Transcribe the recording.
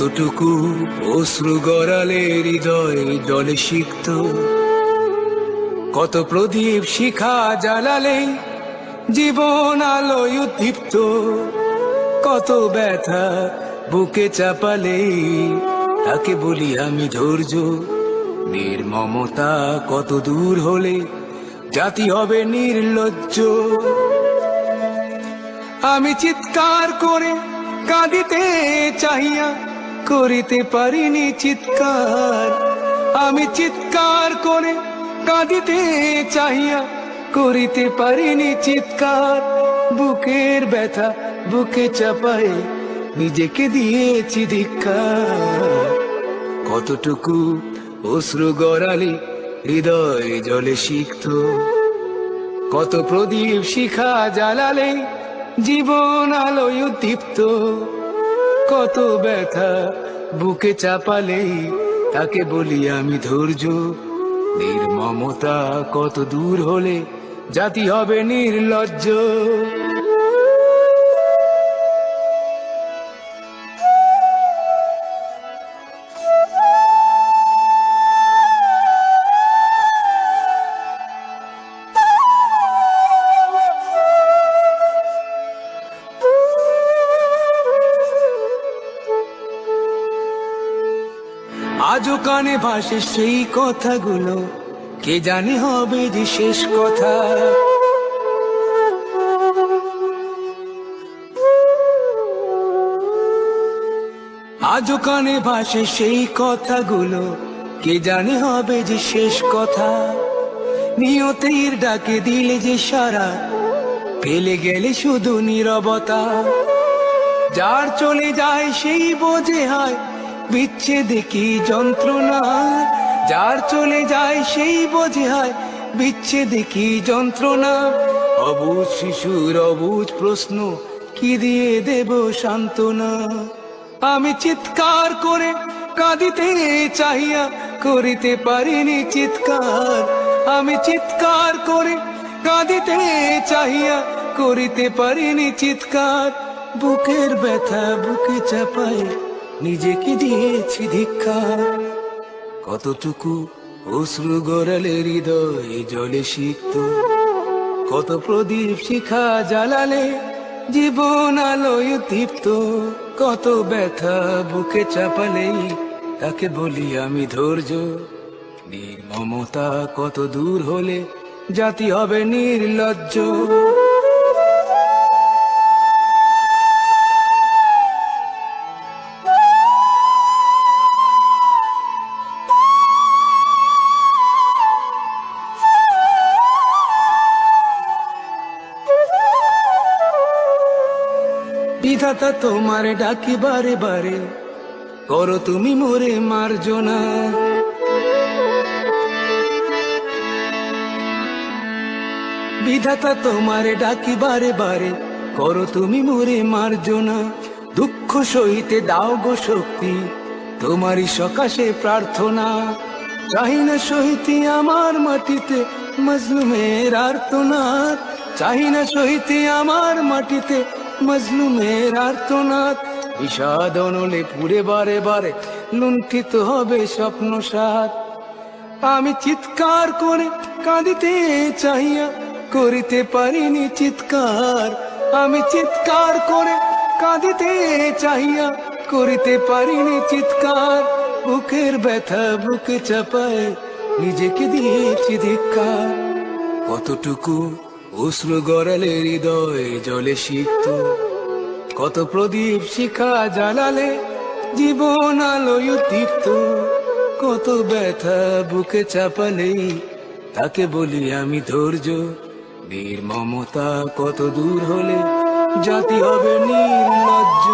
কতটুকু অশ্রু গড়ালে হৃদয় জলে সিক্ত, কত প্রদীপ শিখা জ্বালালে জীবন আলোয় উদ্দীপ্ত, কত ব্যথা বুকে চাপালে তাকে বলি আমি ধৈর্য। নির্মমতা কত দূর হলে জাতি হবে নির্লজ্জ। আমি চিৎকার করে কাঁদিতে চাহিয়া করিতে পারিনি চিৎকার। আমি চিৎকার করে কাঁদিতে চাহিয়া করিতে পারিনি চিৎকার। বুকের ব্যথা বুকে চাপায় নিজেকে দিয়েছি ধিক্কার। কতটুকু অশ্রু গড়ালে হৃদয় জলে সিক্ত, কত প্রদীপ শিখা জ্বালালে জীবন আলোয় উদ্দীপ্ত, কত ব্যথা বুকে চাপালে তাকে বলি আমি ধৈর্য। নির্মমতা কত দূর হলে জাতি হবে নির্লজ্জ। আজও কানে ভাসে সেই কথাগুলো, কে জানে হবে যে শেষ কথা। আজও কানে ভাসে সেই কথাগুলো, কে জানে হবে যে শেষ কথা। নিয়তির ডাকে দিলে যে সারা, ফেলে গেলে শুধু নীরবতা। যার চলে যায় সেই বোঝে হয় বিচ্ছেদে কি যন্ত্রণা। যার চলে যায় সেই বোঝে হয় বিচ্ছেদে কি যন্ত্রণা। অবুঝ শিশুর অবুঝ প্রশ্ন, কি দিয়ে দেব সান্ত্বনা। আমি চিৎকার করে কাঁদিতে চাহিয়া করিতে পারিনি চিৎকার। আমি চিৎকার করে কাঁদিতে চাহিয়া করিতে পারিনি চিৎকার। বুকের ব্যথা বুকে চাপায় নিজেকে দিয়েছি ধিক্কার। কতটুকু অশ্রু গড়ালে হৃদয় জলে সিক্ত, কত প্রদীপ শিখা জ্বালালে জীবন আলোয় উদ্দীপ্ত, কত ব্যথা বুকে চাপালে তাকে বলি আমি ধৈর্য। নির্মমতা কত দূর হলে জাতি হবে নির্লজ্জ। বিধাতা তোমার ডাকি বারে বারে, করো তুমি মোরে মার্জনা। বিধাতা তোমার ডাকি বারে বারে, করো তুমি মোরে মার্জনা। দুঃখ সইতে দাও গো শক্তি, তোমারই সকাশে প্রার্থনা। চাহি না সহিতে আমার মাটিতে মজলুমের আর্তনাদ। চাহি না সহিতে আমার মাটিতে মজলুমের আর্তনাদ। বিষাদ অনলে পুড়ে বারে বারে লুণ্ঠিত হবে স্বপ্ন সাথ। আমি চিৎকার করে কাঁদিতে চাহিয়া করিতে পারিনি চিৎকার। আমি চিৎকার করে কাঁদিতে চাহিয়া করিতে পারিনি চিৎকার। বুকের ব্যথা বুকে চাপায় নিজেকে দিয়েছি ধিক্কার। কতটুকু অশ্রু গড়ালে হৃদয় জলে সিক্ত, কত প্রদীপ শিখা জ্বালালে জীবন আলোয় উদ্দীপ্ত, কত ব্যথা বুকে চাপালে তাকে বলি আমি ধৈর্য। নির্মমতা কত দূর হলে জাতি হবে নির্লজ্জ।